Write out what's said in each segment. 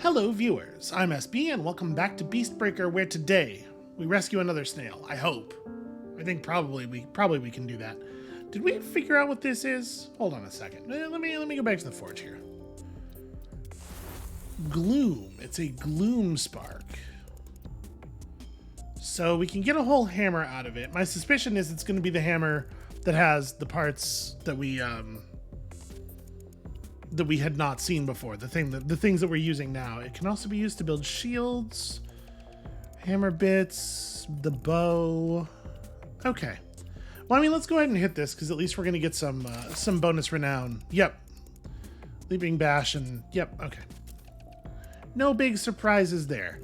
Hello viewers, I'm SB and welcome back to Beastbreaker, where today we rescue another snail, I hope. I think probably we can do that. Did we figure out what this is? Hold on a second. Let me go back to the forge here. Gloom. It's a gloom spark. So we can get a whole hammer out of it. My suspicion is it's going to be the hammer that has the parts that we had not seen before. The things that we're using now. It can also be used to build shields, hammer bits, the bow. Okay. Well, I mean, let's go ahead and hit this because at least we're going to get some bonus renown. Yep. Leaping bash and yep. Okay. No big surprises there.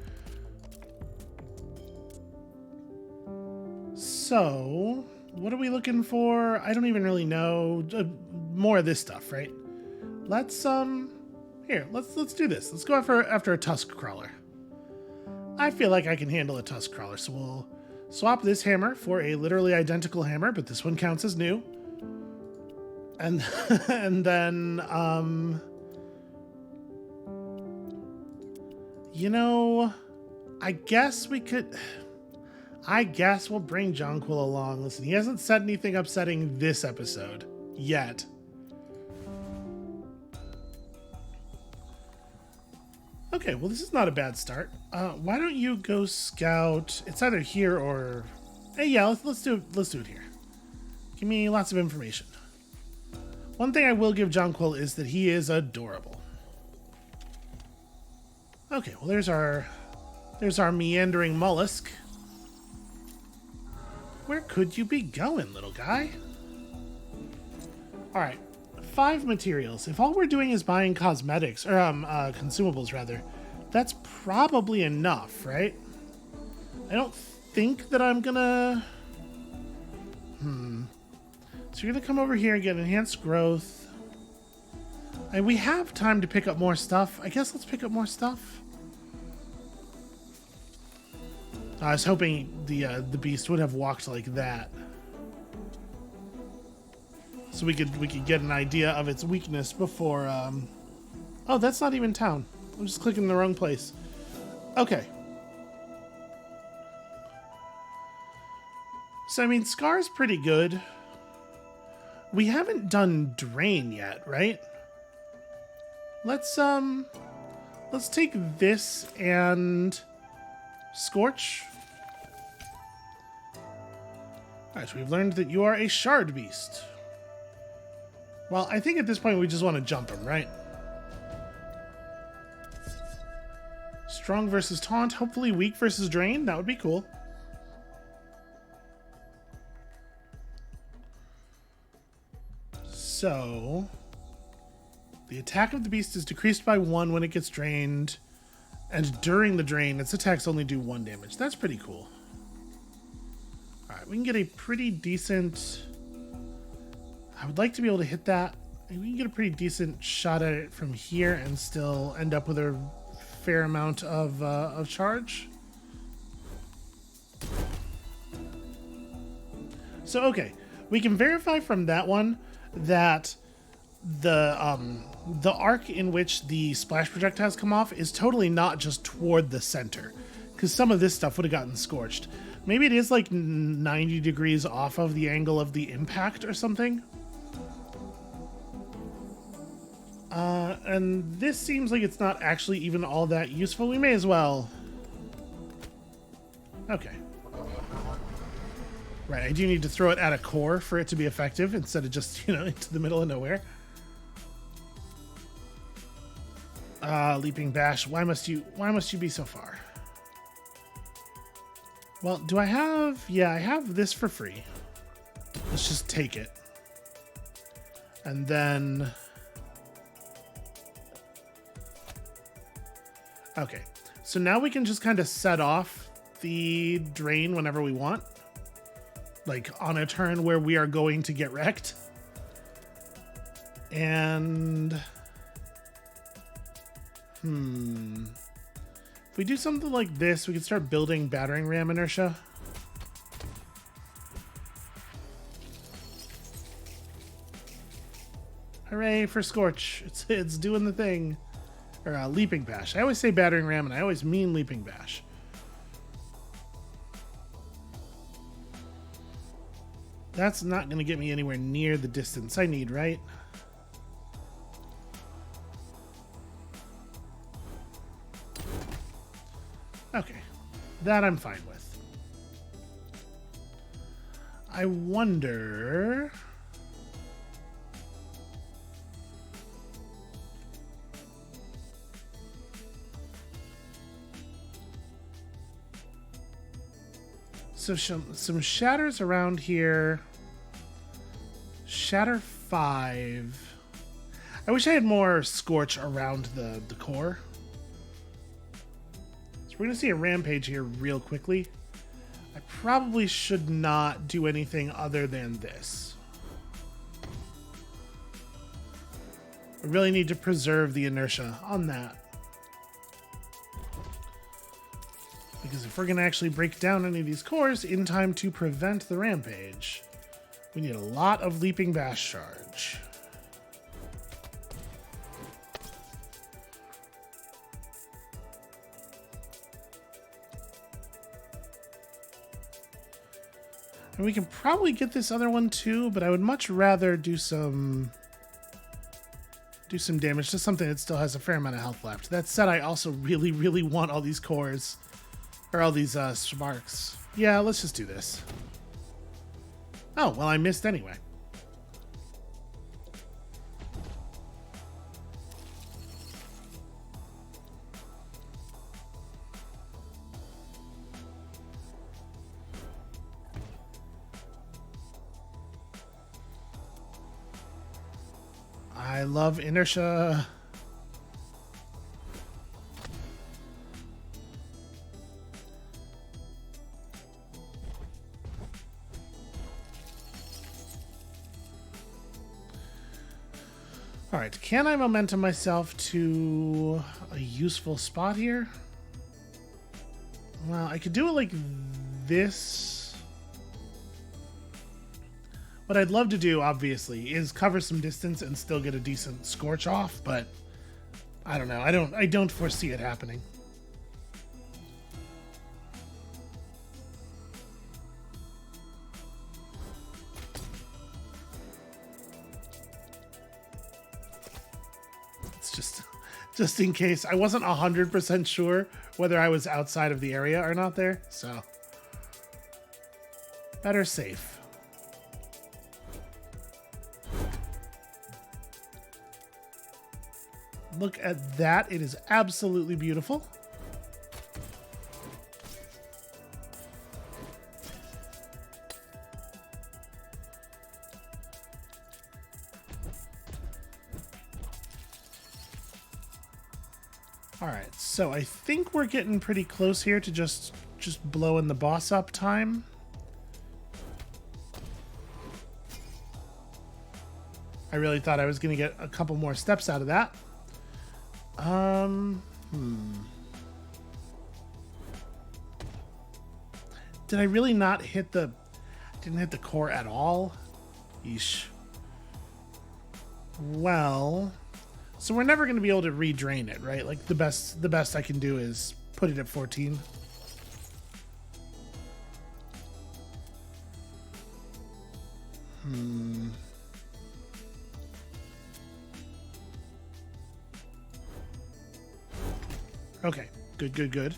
So, what are we looking for? I don't even really know. More of this stuff, right? Let's let's do this. Let's go after a tusk crawler. I feel like I can handle a tusk crawler, so we'll swap this hammer for a literally identical hammer, but this one counts as new. And and then you know, I guess we'll bring Jonquil along. Listen, he hasn't said anything upsetting this episode yet. Okay, well, this is not a bad start. Why don't you go scout? It's either here or... Hey, yeah, let's do it here. Give me lots of information. One thing I will give Jonquil is that he is adorable. Okay, well, there's our meandering mollusk. Where could you be going, little guy? All right. 5 materials. If all we're doing is buying cosmetics, or consumables rather, that's probably enough, right? I don't think that I'm gonna... So you're gonna come over here and get enhanced growth. And we have time to pick up more stuff. I guess let's pick up more stuff. I was hoping the beast would have walked like that. So we could get an idea of its weakness before, Oh, that's not even town. I'm just clicking the wrong place. Okay. So, I mean, Scar's pretty good. We haven't done Drain yet, right? Let's take this and Scorch. Alright, so we've learned that you are a shard beast. Well, I think at this point we just want to jump him, right? Strong versus taunt, hopefully weak versus drain. That would be cool. So, the attack of the beast is decreased by 1 when it gets drained, and during the drain, its attacks only do 1 damage. That's pretty cool. Alright, we can get a pretty decent... I would like to be able to hit that. We can get a pretty decent shot at it from here and still end up with a fair amount of charge. So, okay. We can verify from that one that the arc in which the splash projectiles come off is totally not just toward the center. Because some of this stuff would have gotten scorched. Maybe it is like 90 degrees off of the angle of the impact or something. And this seems like it's not actually even all that useful. We may as well... Okay. Right, I do need to throw it at a core for it to be effective instead of just, you know, into the middle of nowhere. Leaping bash. Why must you be so far? Well, do I have... Yeah, I have this for free. Let's just take it. And then... Okay, so now we can just kind of set off the drain whenever we want. Like, on a turn where we are going to get wrecked. And... If we do something like this, we can start building battering ram inertia. Hooray for Scorch. It's doing the thing. Or leaping bash. I always say battering ram, and I always mean leaping bash. That's not going to get me anywhere near the distance I need, right? Okay. That I'm fine with. I wonder... So some shatters around here. Shatter 5. I wish I had more scorch around the core. So we're going to see a rampage here real quickly. I probably should not do anything other than this. I really need to preserve the inertia on that. Because if we're going to actually break down any of these cores in time to prevent the rampage, we need a lot of leaping bash charge. And we can probably get this other one too, but I would much rather do some damage to something that still has a fair amount of health left. That said, I also really, really want all these cores. Or all these sparks. Yeah, let's just do this. Oh, well, I missed anyway. I love inertia. Alright, can I momentum myself to a useful spot here? Well, I could do it like this. What I'd love to do, obviously, is cover some distance and still get a decent scorch off, but I don't know. I don't foresee it happening. Just in case. I wasn't 100% sure whether I was outside of the area or not there, so better safe. Look at that. It is absolutely beautiful. Alright, so I think we're getting pretty close here to just blowing the boss up time. I really thought I was going to get a couple more steps out of that. Did I really not hit the... Didn't hit the core at all? Yeesh. Well... So we're never going to be able to redrain it, right? Like the best I can do is put it at 14. Okay, good.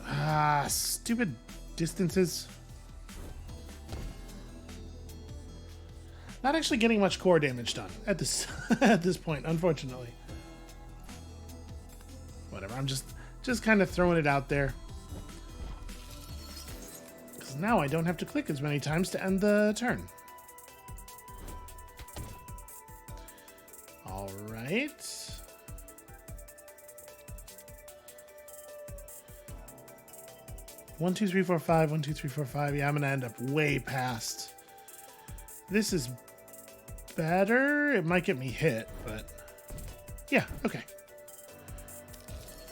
Ah, stupid distances. Not actually getting much core damage done at this at this point, unfortunately. Whatever, I'm just kind of throwing it out there. Because now I don't have to click as many times to end the turn. All right. One, two, three, four, five. 1, 2, 3, 4, 5. Yeah, I'm gonna end up way past. This is better. It might get me hit, but yeah, okay.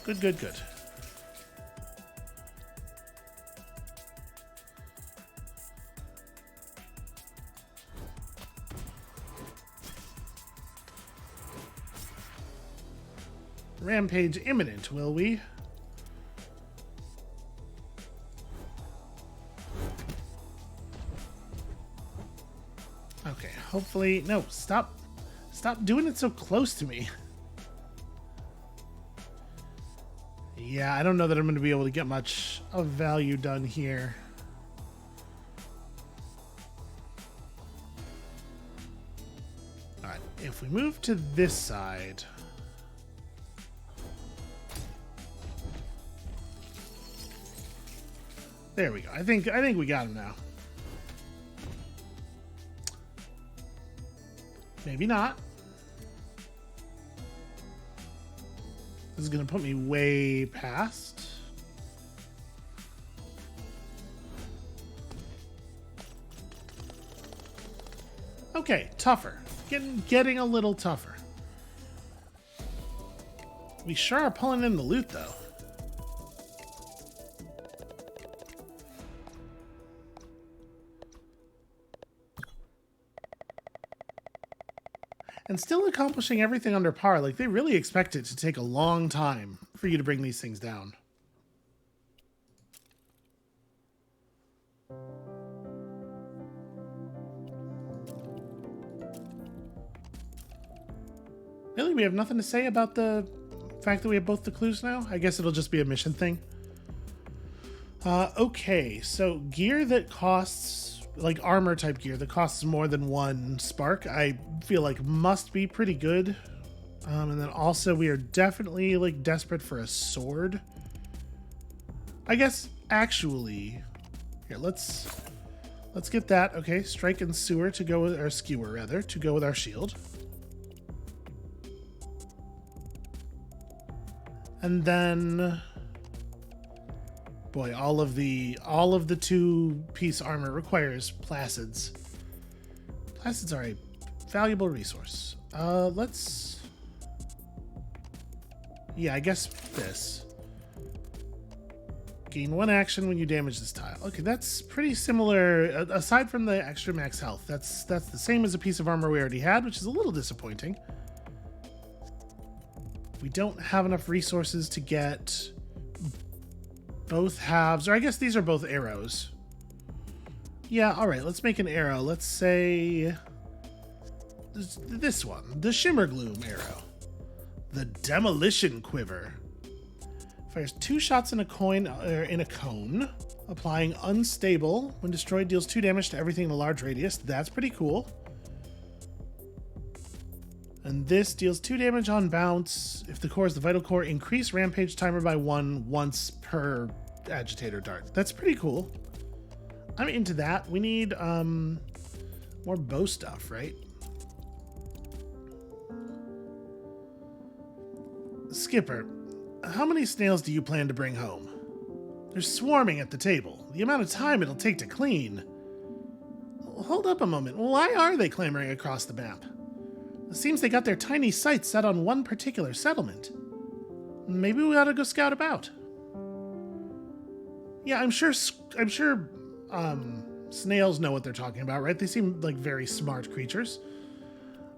Good. Rampage imminent, will we? Okay, hopefully... No, stop. Stop doing it so close to me. Yeah, I don't know that I'm going to be able to get much of value done here. Alright, if we move to this side... There we go. I think we got him now. Maybe not. This is going to put me way past. Okay, tougher. Getting a little tougher. We sure are pulling in the loot, though. And still accomplishing everything under par. Like, they really expect it to take a long time for you to bring these things down. Really? We have nothing to say about the fact that we have both the clues now? I guess it'll just be a mission thing. Okay, so gear that costs... like armor type gear that costs more than 1 spark, I feel like must be pretty good. And then also we are definitely like desperate for a sword. I guess actually, here, let's get that. Okay, strike and sewer to go with our skewer rather, to go with our shield. And then boy, all of the 2-piece armor requires placids. Placids are a valuable resource. Let's... yeah, I guess this. Gain 1 action when you damage this tile. Okay, that's pretty similar. Aside from the extra max health, that's the same as a piece of armor we already had, which is a little disappointing. We don't have enough resources to get... both halves, or I guess these are both arrows. Yeah, alright, let's make an arrow. Let's say... this one, the Shimmer Gloom arrow. The Demolition Quiver. Fires 2 shots in a cone, applying unstable. When destroyed, deals 2 damage to everything in a large radius. That's pretty cool. And this deals 2 damage on bounce. If the core is the vital core, increase rampage timer by 1 once per agitator dart. That's pretty cool. I'm into that. We need more bow stuff, right? Skipper, how many snails do you plan to bring home? They're swarming at the table. The amount of time it'll take to clean. Hold up a moment. Why are they clamoring across the map? It seems they got their tiny sights set on one particular settlement. Maybe we ought to go scout about. Yeah, I'm sure snails know what they're talking about, right? They seem like very smart creatures.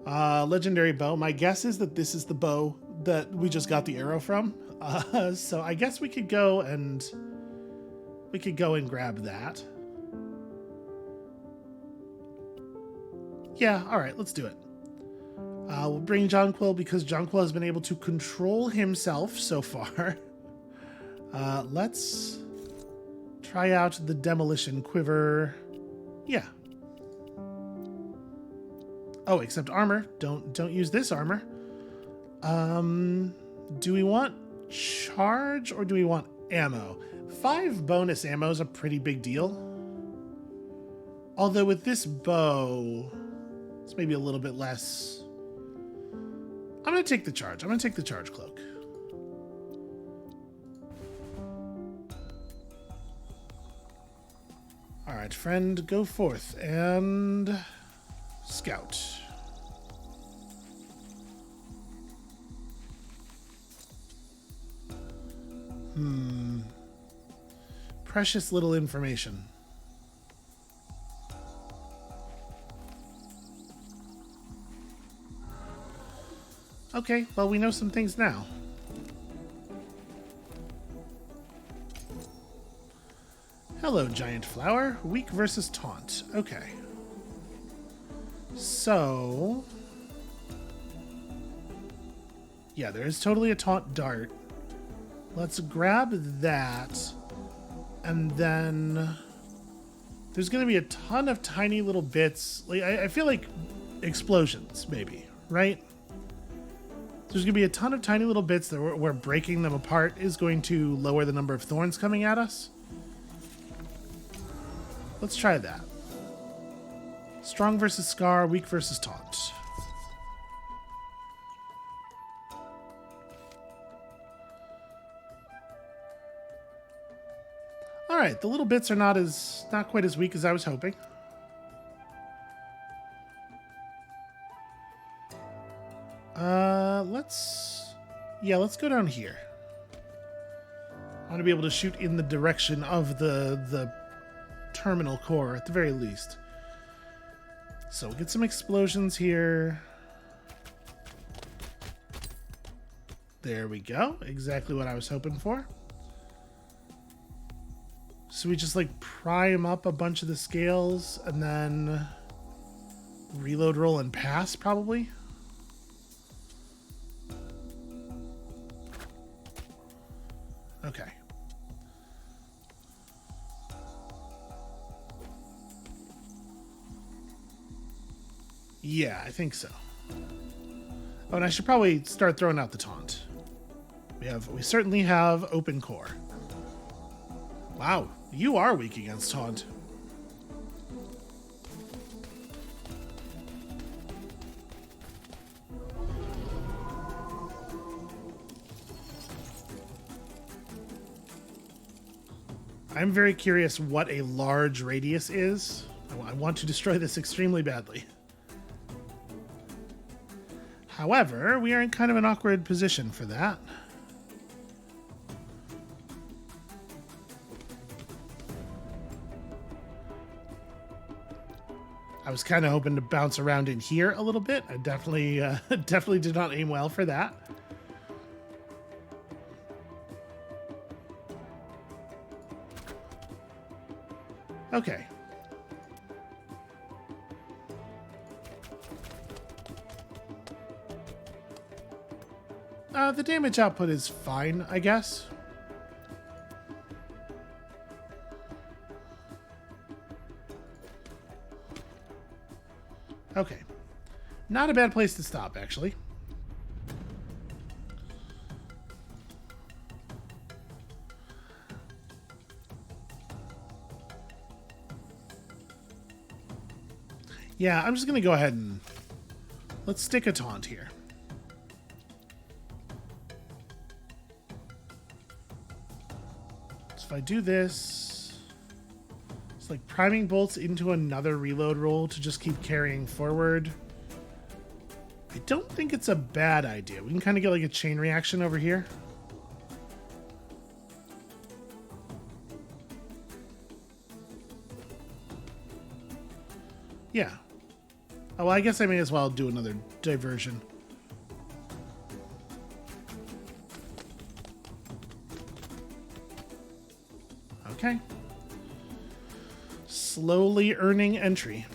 Legendary bow. My guess is that this is the bow that we just got the arrow from. So I guess we could go and grab that. Yeah, all right, let's do it. We'll bring Jonquil because Jonquil has been able to control himself so far. Let's try out the Demolition Quiver. Yeah. Oh, except armor. Don't use this armor. Do we want charge or do we want ammo? 5 bonus ammo is a pretty big deal. Although with this bow, it's maybe a little bit less. I'm going to take the charge. I'm going to take the charge cloak. All right, friend, go forth and scout. Precious little information. Okay, well, we know some things now. Hello, giant flower. Weak versus taunt. Okay. So... yeah, there is totally a taunt dart. Let's grab that. And then... there's going to be a ton of tiny little bits. Like I feel like explosions, maybe. Right? There's going to be a ton of tiny little bits that where breaking them apart is going to lower the number of thorns coming at us. Let's try that. Strong versus Scar, weak versus taunt. Alright, the little bits are not quite as weak as I was hoping. Let's go down here. I want to be able to shoot in the direction of the terminal core at the very least. So we'll get some explosions here. There we go. Exactly what I was hoping for. So we just like prime up a bunch of the scales and then reload, roll, and pass probably. Okay. Yeah, I think so. Oh, and I should probably start throwing out the taunt. We certainly have open core. Wow, you are weak against taunt. I'm very curious what a large radius is. I want to destroy this extremely badly. However, we are in kind of an awkward position for that. I was kind of hoping to bounce around in here a little bit. I definitely did not aim well for that. Okay. The damage output is fine, I guess. Okay. Not a bad place to stop, actually. Yeah, I'm just going to go ahead and let's stick a taunt here. So if I do this, it's like priming bolts into another reload roll to just keep carrying forward. I don't think it's a bad idea. We can kind of get like a chain reaction over here. Yeah. Oh, well, I guess I may as well do another diversion. Okay. Slowly earning entry.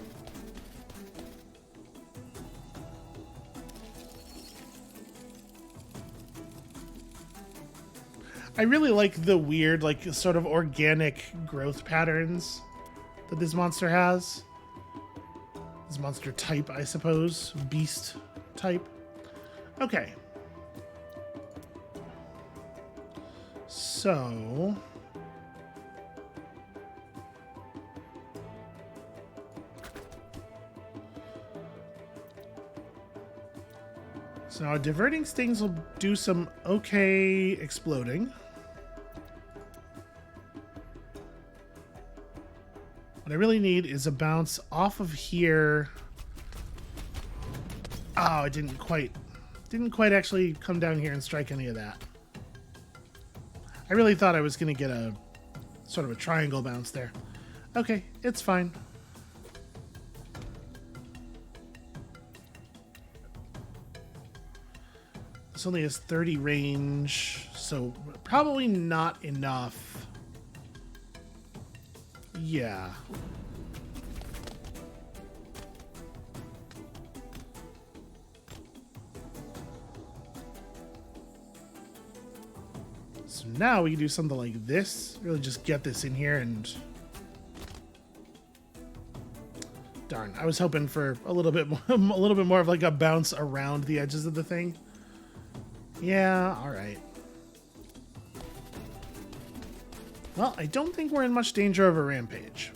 I really like the weird, like, sort of organic growth patterns that this monster has. This monster type, I suppose. Beast type. Okay. So... so now diverting stings will do some okay exploding. What I really need is a bounce off of here. Oh, it didn't quite actually come down here and strike any of that. I really thought I was going to get a sort of a triangle bounce there. Okay, it's fine. This only has 30 range, so probably not enough Yeah. So now we can do something like this. Really just get this in here and... Darn, I was hoping for a little bit more of like a bounce around the edges of the thing. Yeah, all right. Well, I don't think we're in much danger of a rampage.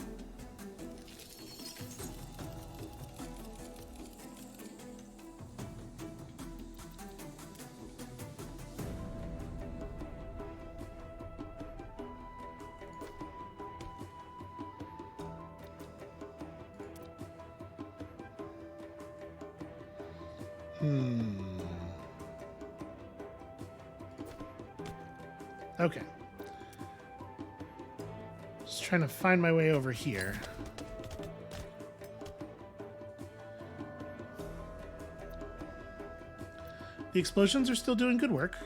Okay. Just trying to find my way over here. The explosions are still doing good work.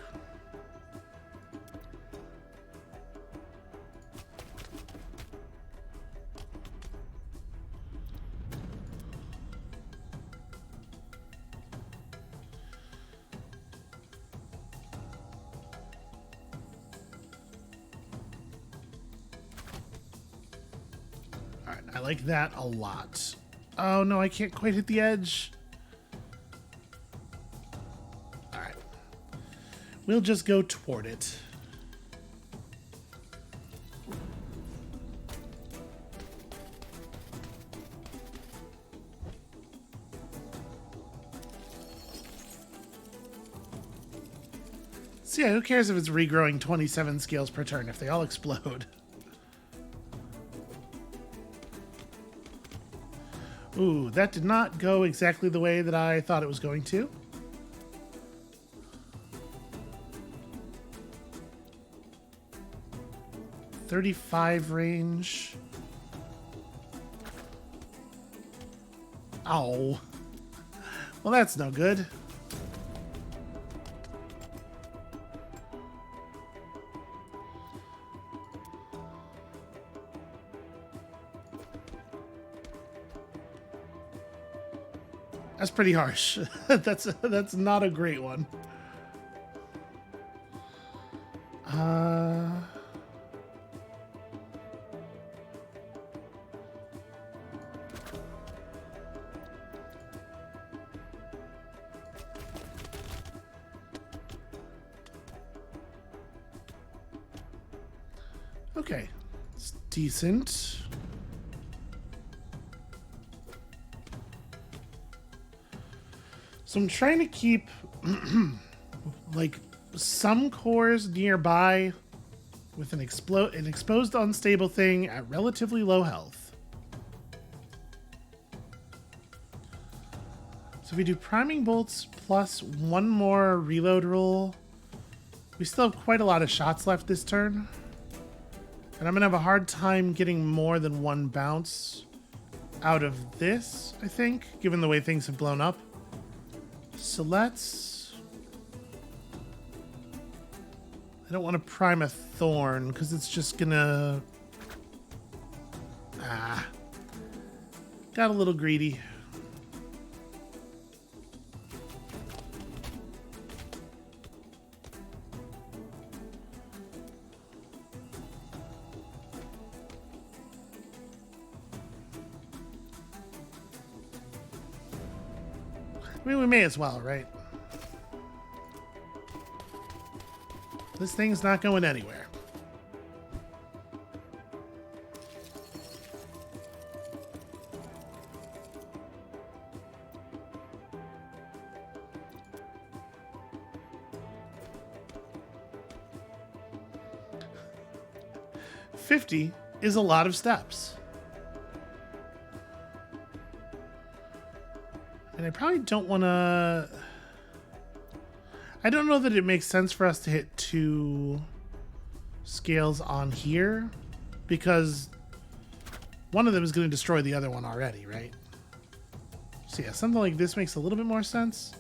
I like that a lot. Oh no, I can't quite hit the edge. Alright. We'll just go toward it. So yeah, who cares if it's regrowing 27 scales per turn if they all explode? Ooh, that did not go exactly the way that I thought it was going to. .35 range. Ow. Well, that's no good. That's pretty harsh. That's not a great one. Okay, it's decent. So I'm trying to keep like some cores nearby with an exposed unstable thing at relatively low health. So if we do priming bolts plus one more reload roll, we still have quite a lot of shots left this turn. And I'm gonna have a hard time getting more than one bounce out of this, I think, given the way things have blown up. So let's... I don't want to prime a thorn because it's just gonna... Got a little greedy. I mean, we may as well, right? This thing's not going anywhere. $50 is a lot of steps. And I probably don't want to... I don't know that it makes sense for us to hit 2 scales on here, because one of them is going to destroy the other one already, right? So yeah, something like this makes a little bit more sense.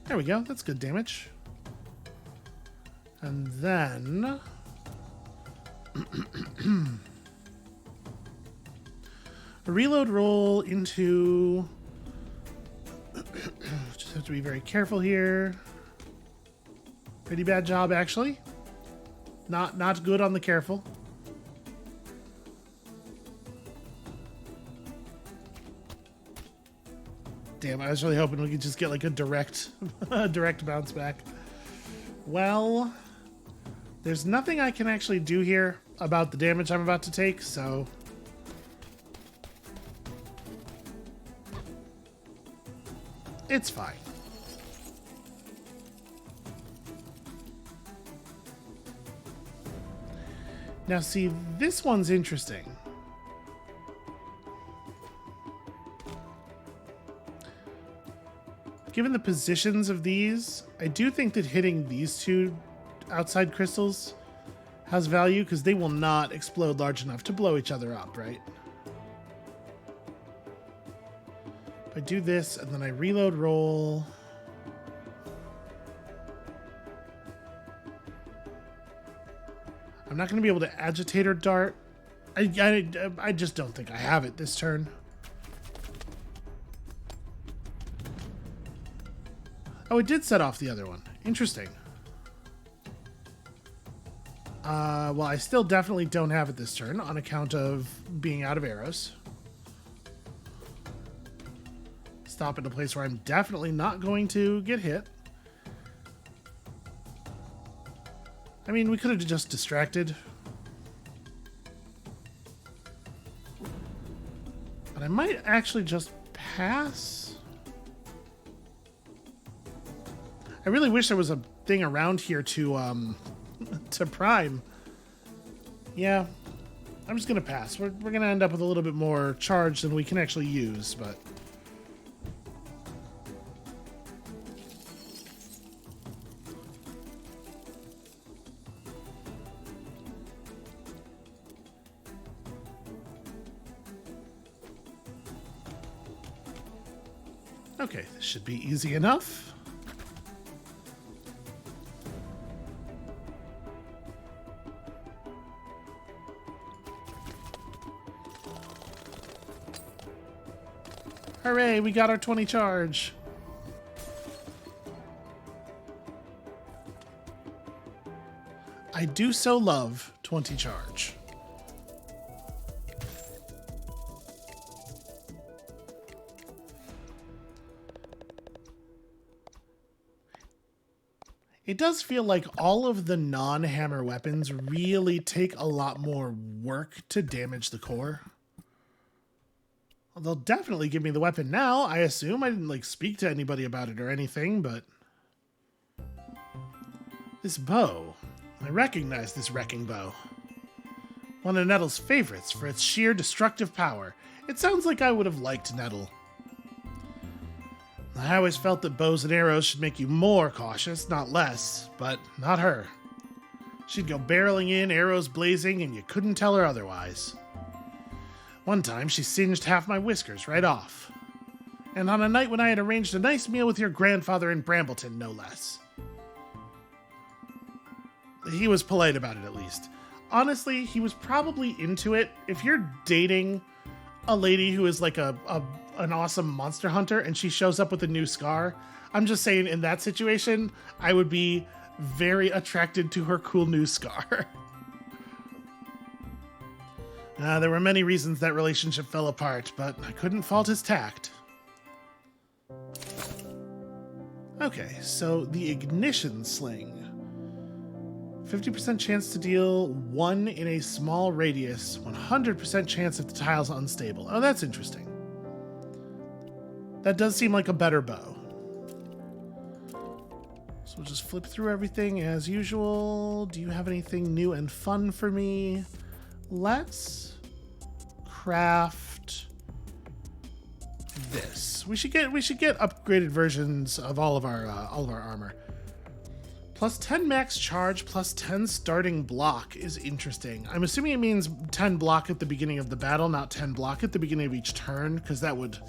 There we go. That's good damage. And then a reload roll into just have to be very careful here. Pretty bad job, actually. Not good on the careful. Damn, I was really hoping we could just get like a direct bounce back. Well, there's nothing I can actually do here about the damage I'm about to take, so it's fine. Now see, this one's interesting. Given the positions of these, I do think that hitting these two outside crystals has value because they will not explode large enough to blow each other up, right? If I do this and then I reload roll. I'm not going to be able to agitate or dart. I just don't think I have it this turn. Oh, it did set off the other one. Interesting. Well, I still definitely don't have it this turn on account of being out of arrows. Stop at a place where I'm definitely not going to get hit. I mean, we could have just distracted. But I might actually just pass. I really wish there was a thing around here to prime. Yeah, I'm just gonna pass. We're gonna end up with a little bit more charge than we can actually use, but okay, this should be easy enough. Hooray, we got our 20 charge. I do so love 20 charge. It does feel like all of the non-hammer weapons really take a lot more work to damage the core. Well, they'll definitely give me the weapon now, I assume. I didn't, like, speak to anybody about it or anything, but this bow. I recognize this wrecking bow. One of Nettle's favorites for its sheer destructive power. It sounds like I would have liked Nettle. I always felt that bows and arrows should make you more cautious, not less, but not her. She'd go barreling in, arrows blazing, and you couldn't tell her otherwise. One time, she singed half my whiskers right off. And on a night when I had arranged a nice meal with your grandfather in Brambleton, no less. He was polite about it, at least. Honestly, he was probably into it. If you're dating a lady who is like an awesome monster hunter and she shows up with a new scar, I'm just saying in that situation, I would be very attracted to her cool new scar. There were many reasons that relationship fell apart, but I couldn't fault his tact. Okay, so the ignition sling. 50% chance to deal 1 in a small radius, 100% chance if the tile's unstable. Oh, that's interesting. That does seem like a better bow. So we'll just flip through everything as usual. Do you have anything new and fun for me? Let's craft this. We should get upgraded versions of all of our armor. Plus 10 max charge, plus 10 starting block is interesting. I'm assuming it means 10 block at the beginning of the battle, not 10 block at the beginning of each turn, because that would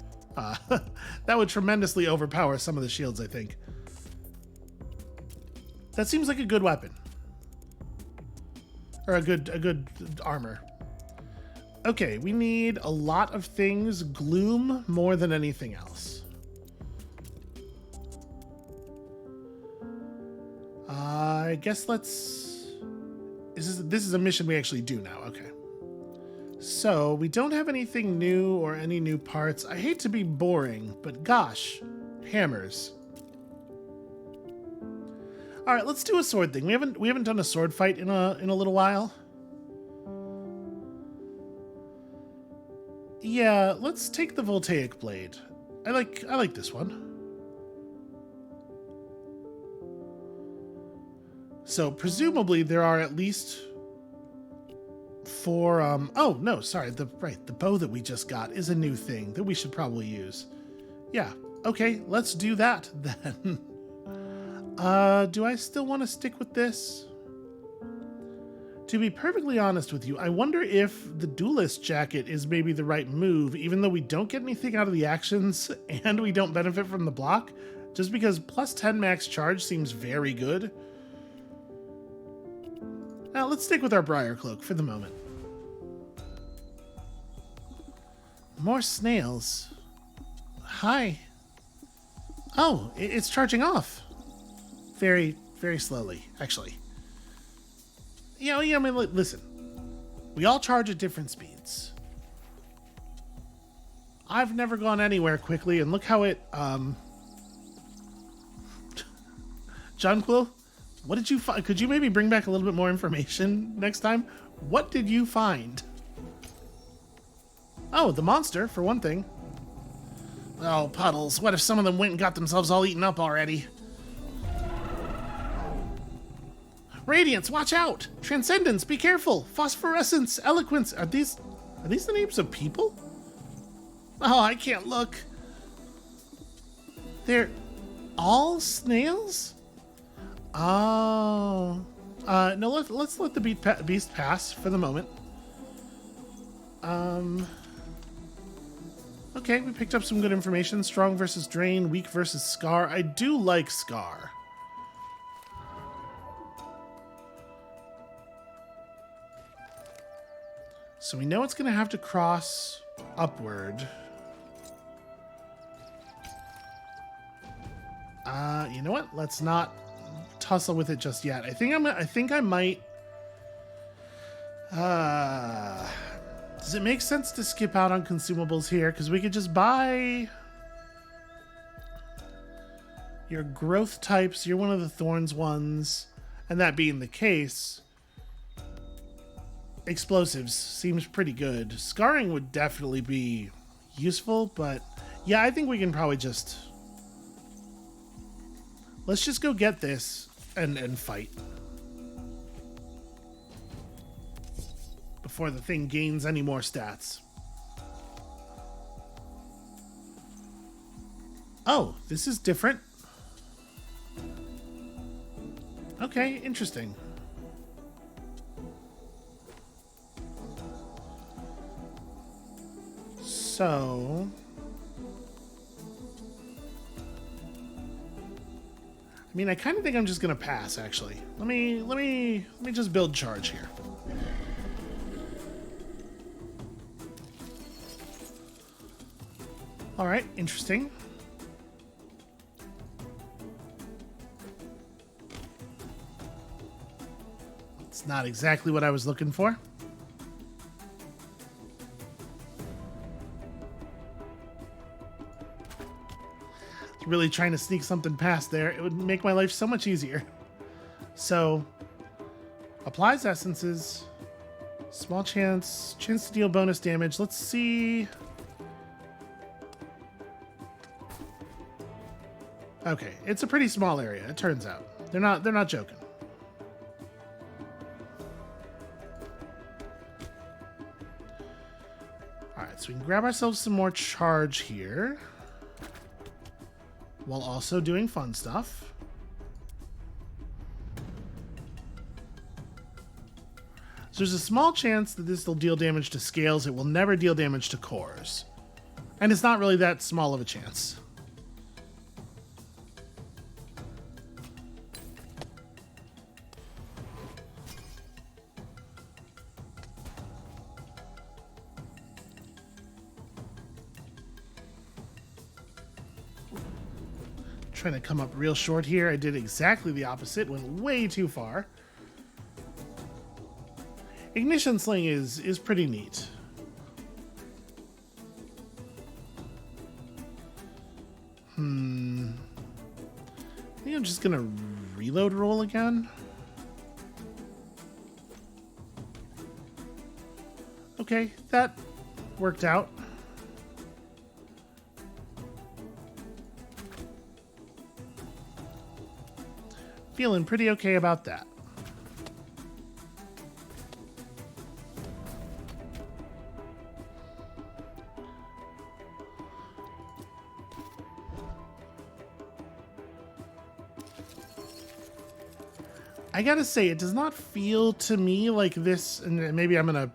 that would tremendously overpower some of the shields, I think. That seems like a good weapon. Or a good armor. Okay, we need a lot of things. Gloom more than anything else. I guess let's... This is a mission we actually do now. Okay. So, we don't have anything new or any new parts. I hate to be boring, but gosh, hammers. All right, let's do a sword thing. We haven't done a sword fight in a little while. Yeah, let's take the voltaic blade. I like this one. So presumably there are at least 4 oh no, sorry, the bow that we just got is a new thing that we should probably use. Yeah, okay, let's do that then. Do I still want to stick with this? To be perfectly honest with you, I wonder if the duelist jacket is maybe the right move, even though we don't get anything out of the actions and we don't benefit from the block, just because plus 10 max charge seems very good. Now let's stick with our Briar Cloak for the moment. More snails. Hi. Oh, it's charging off. Very, very slowly, actually. Yeah, I mean, listen. We all charge at different speeds. I've never gone anywhere quickly, and look how it, John Quill, what did you find? Could you maybe bring back a little bit more information next time? What did you find? Oh, the monster, for one thing. Oh, puddles. What if some of them went and got themselves all eaten up already? Radiance, watch out! Transcendence, be careful! Phosphorescence, eloquence. Are these the names of people? Oh, I can't look. They're all snails? Oh. No, let's let the beast pass for the moment. Okay, we picked up some good information. Strong versus Drain, weak versus Scar. I do like Scar. So we know it's going to have to cross upward. You know what? Let's not tussle with it just yet. I think I might. Does it make sense to skip out on consumables here? Because we could just buy your growth types. You're one of the thorns ones, and that being the case, explosives seems pretty good. Scarring would definitely be useful, but yeah, I think we can probably just... Let's just go get this and fight. Before the thing gains any more stats. Oh, this is different. Okay, interesting. So... I mean, I kind of think I'm just gonna pass, actually. Let me just build charge here. All right, interesting. It's not exactly what I was looking for. Really trying to sneak something past there. It would make my life so much easier. So, applies essences. Small chance to deal bonus damage. Let's see. Okay, it's a pretty small area, it turns out. They're not joking. Alright, so we can grab ourselves some more charge here. While also doing fun stuff. So there's a small chance that this will deal damage to scales. It will never deal damage to cores. And it's not really that small of a chance. trying to come up real short here. I did exactly the opposite, went way too far. Ignition sling is pretty neat. I think I'm just gonna reload roll again. Okay, that worked out. Feeling pretty okay about that. I gotta say, it does not feel to me like this, and maybe I'm gonna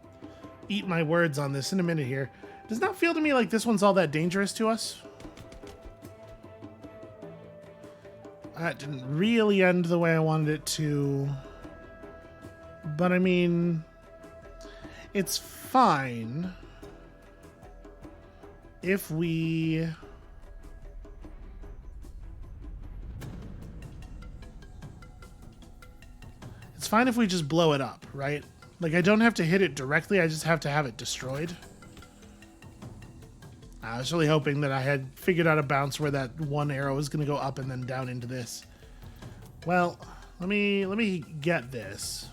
eat my words on this in a minute here. It does not feel to me like this one's all that dangerous to us. That didn't really end the way I wanted it to. But I mean, it's fine if we... It's fine if we just blow it up, right? Like, I don't have to hit it directly, I just have to have it destroyed. I was really hoping that I had figured out a bounce where that one arrow is going to go up and then down into this. Well, let me get this.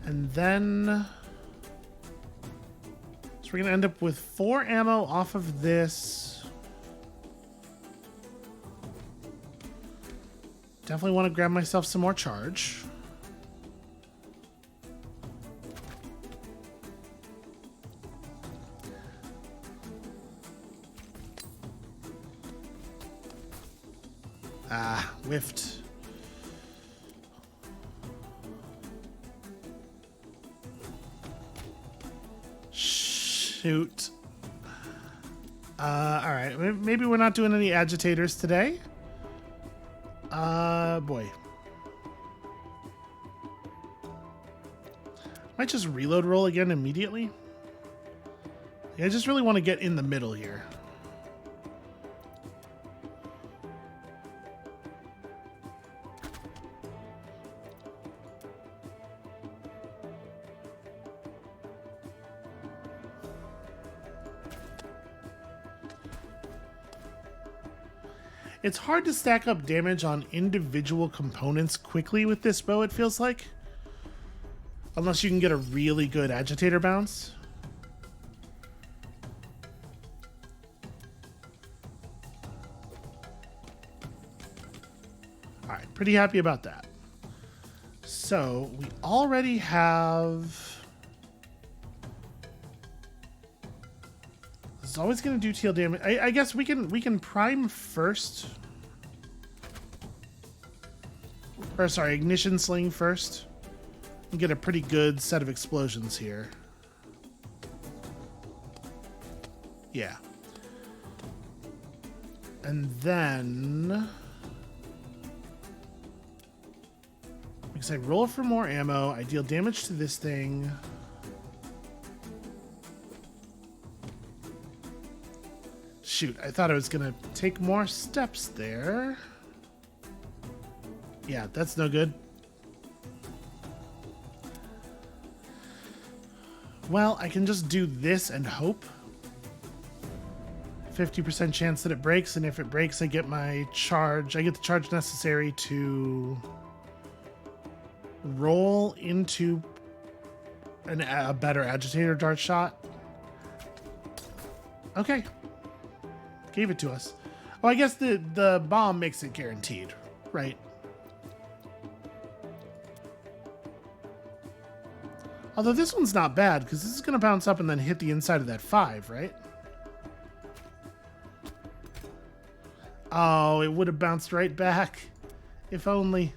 And then... So we're going to end up with 4 ammo off of this. Definitely want to grab myself some more charge. Ah, whiffed. Shoot. Alright. Maybe we're not doing any agitators today. Boy. Might just reload roll again immediately. I just really want to get in the middle here. It's hard to stack up damage on individual components quickly with this bow, it feels like. Unless you can get a really good agitator bounce. Alright, pretty happy about that. So, we already have... It's always going to do teal damage. I guess we can prime first. Or sorry, ignition sling first. And get a pretty good set of explosions here. Yeah. And then... Because I roll for more ammo, I deal damage to this thing. Shoot, I thought I was gonna take more steps there. Yeah, that's no good. Well, I can just do this and hope. 50% chance that it breaks, and if it breaks, I get my charge. I get the charge necessary to roll into a better agitator dart shot. Okay. Gave it to us. Oh, I guess the bomb makes it guaranteed, right? Although this one's not bad, because this is going to bounce up and then hit the inside of that 5, right? Oh, it would have bounced right back. If only.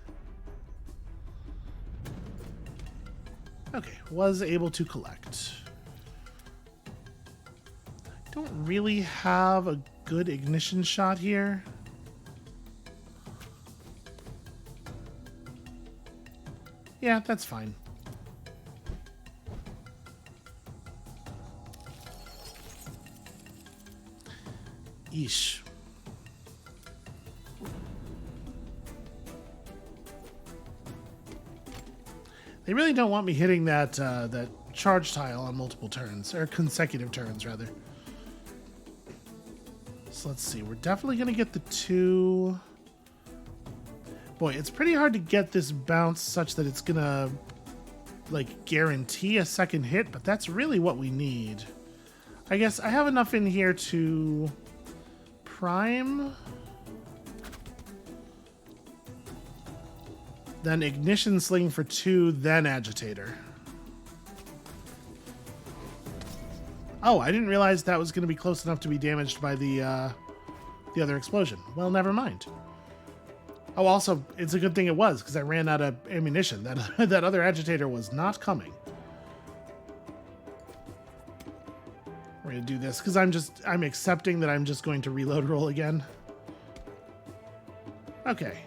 Okay, was able to collect. Don't really have a good ignition shot here. Yeah, that's fine. Yeesh. They really don't want me hitting that that charge tile on multiple turns, or consecutive turns, rather. So let's see. We're definitely going to get the 2... Boy, it's pretty hard to get this bounce such that it's going to, like, guarantee a second hit, but that's really what we need. I guess I have enough in here to prime... Then ignition sling for 2, then agitator. Oh, I didn't realize that was going to be close enough to be damaged by the other explosion. Well, never mind. Oh, also, it's a good thing it was, because I ran out of ammunition. That other agitator was not coming. We're going to do this, because I'm accepting that I'm just going to reload roll again. Okay.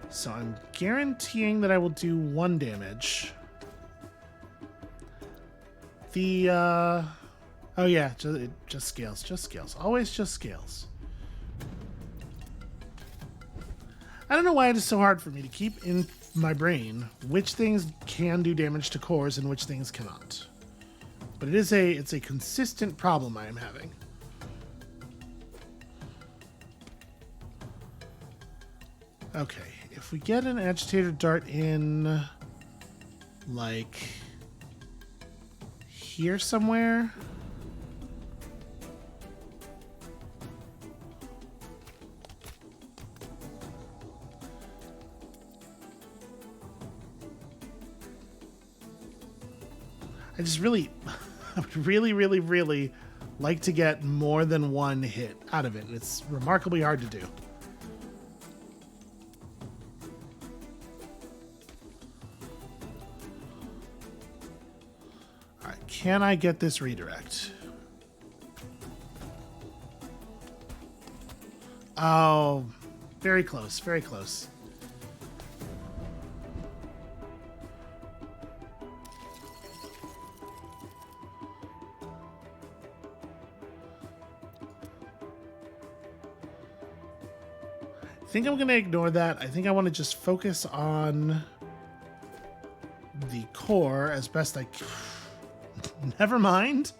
So I'm guaranteeing that I will do 1 damage. The, oh yeah, it just scales, always just scales. I don't know why it is so hard for me to keep in my brain which things can do damage to cores and which things cannot. But it's a consistent problem I am having. Okay. If we get an agitator dart in, like, here somewhere. I just really, I would really like to get more than 1 hit out of it. And it's remarkably hard to do. Can I get this redirect? Oh, very close, very close. I think I'm going to ignore that. I think I want to just focus on the core as best I can. Never mind.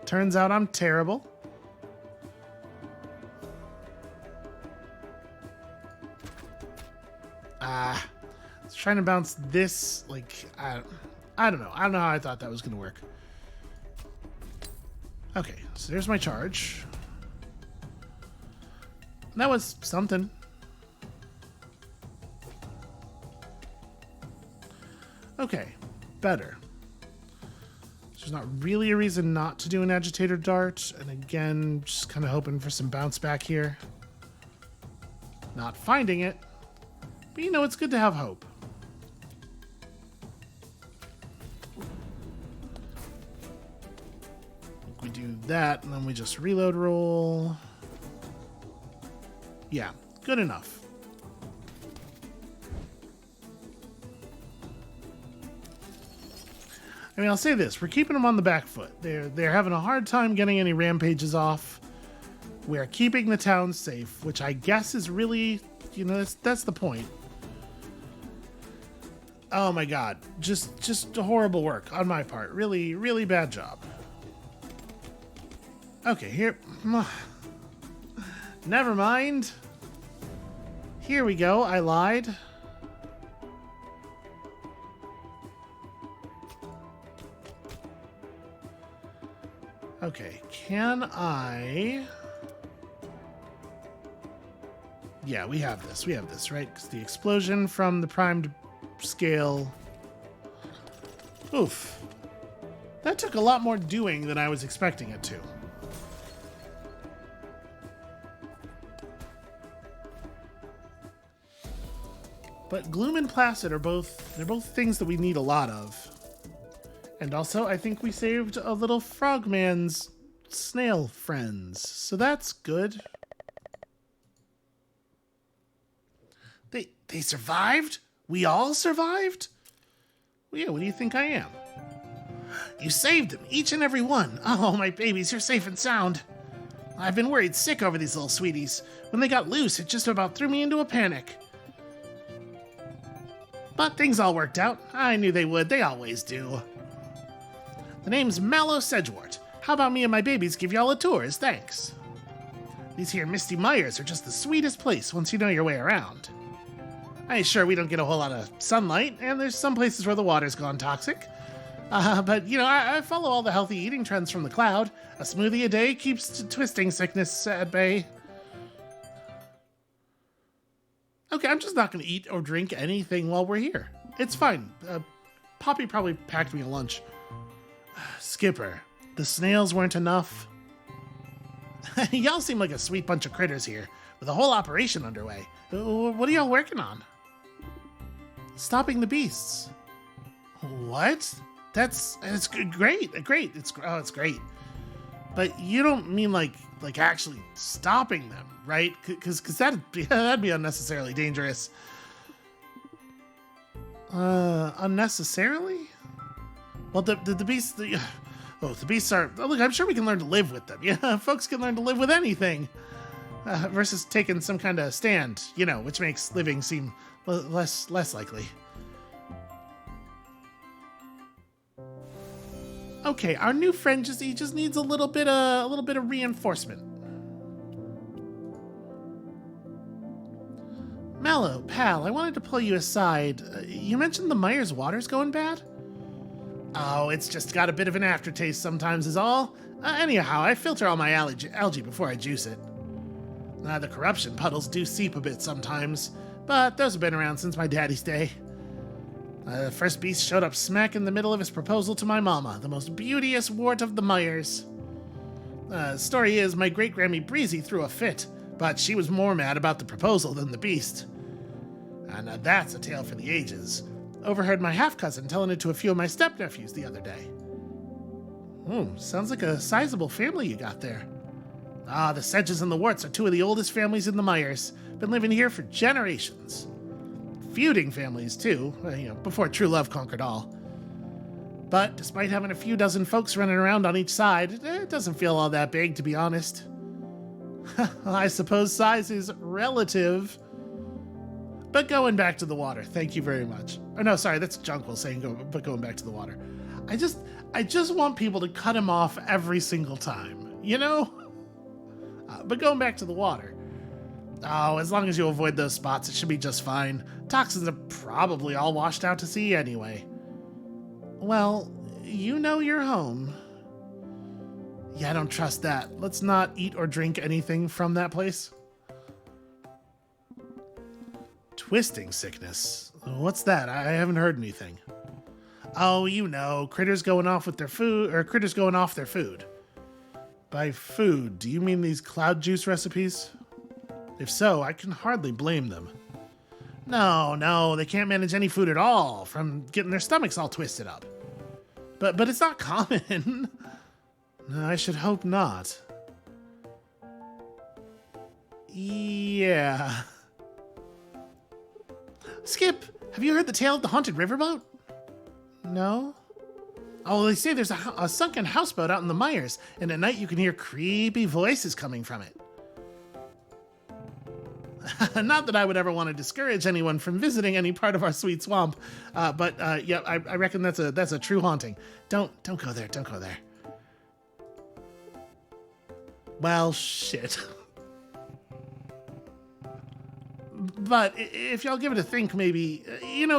Turns out I'm terrible. I was trying to bounce this, like, I don't know. I don't know how I thought that was going to work. Okay, so there's my charge. That was something. Okay, better. There's not really a reason not to do an agitator dart. And again, just kind of hoping for some bounce back here. Not finding it. But you know, it's good to have hope. We do that, and then we just reload roll. Yeah, good enough. I mean, I'll say this. We're keeping them on the back foot. They're having a hard time getting any rampages off. We're keeping the town safe, which I guess is really, you know, that's the point. Oh my god. Just horrible work on my part. Really, really bad job. Okay, here. Never mind. Here we go. I lied. Okay, can I... Yeah, we have this, right? Because the explosion from the primed scale... Oof. That took a lot more doing than I was expecting it to. But Gloom and Placid are both things that we need a lot of. And also, I think we saved a little frogman's snail friends. So that's good. They survived? We all survived? Well, yeah, what do you think I am? You saved them, each and every one. Oh, my babies, you're safe and sound. I've been worried sick over these little sweeties. When they got loose, it just about threw me into a panic. But things all worked out. I knew they would. They always do. The name's Mallow Sedgewort. How about me and my babies give y'all a tour as thanks? These here Misty Mires are just the sweetest place once you know your way around. Sure, we don't get a whole lot of sunlight, and there's some places where the water's gone toxic. But, you know, I follow all the healthy eating trends from the cloud. A smoothie a day keeps twisting sickness at bay. Okay, I'm just not going to eat or drink anything while we're here. It's fine. Poppy probably packed me a lunch. Skipper, the snails weren't enough. Y'all seem like a sweet bunch of critters here, with a whole operation underway. What are y'all working on? Stopping the beasts. What? It's great. It's great. But you don't mean like actually stopping them, right? Because that'd be unnecessarily dangerous. Unnecessarily? Well, the beasts. The beasts are. Look, I'm sure we can learn to live with them. Yeah, folks can learn to live with anything. Versus taking some kind of stand, you know, which makes living seem less likely. Okay, our new friend just needs a little bit of reinforcement. Mallow, pal, I wanted to pull you aside. You mentioned the Myers water's going bad? Oh, it's just got a bit of an aftertaste sometimes is all. Anyhow, I filter all my algae before I juice it. The corruption puddles do seep a bit sometimes, but those have been around since my daddy's day. The first beast showed up smack in the middle of his proposal to my mama, the most beauteous wart of the Myers. Story is, my great-grammy Breezy threw a fit, but she was more mad about the proposal than the beast. And that's a tale for the ages. Overheard my half-cousin telling it to a few of my step-nephews the other day. Sounds like a sizable family you got there. The Sedges and the Warts are two of the oldest families in the Myers. Been living here for generations. Feuding families, too, before true love conquered all. But despite having a few dozen folks running around on each side, it doesn't feel all that big, to be honest. I suppose size is relative. But going back to the water, thank you very much. Oh, no, sorry, that's Junkwell saying going back to the water. I just want people to cut him off every single time, you know? But going back to the water. Oh, as long as you avoid those spots, it should be just fine. Toxins are probably all washed out to sea anyway. Well, you know you're home. Yeah, I don't trust that. Let's not eat or drink anything from that place. Twisting sickness. What's that? I haven't heard anything. Oh, you know, critters going off their food. By food, do you mean these cloud juice recipes? If so, I can hardly blame them. No, they can't manage any food at all, from getting their stomachs all twisted up. But it's not common. No, I should hope not. Yeah. Skip, have you heard the tale of the haunted riverboat? No? Oh, they say there's a sunken houseboat out in the Myers, and at night you can hear creepy voices coming from it. Not that I would ever want to discourage anyone from visiting any part of our sweet swamp, but I reckon that's a true haunting. Don't go there. Don't go there. Well, shit. But if y'all give it a think, maybe,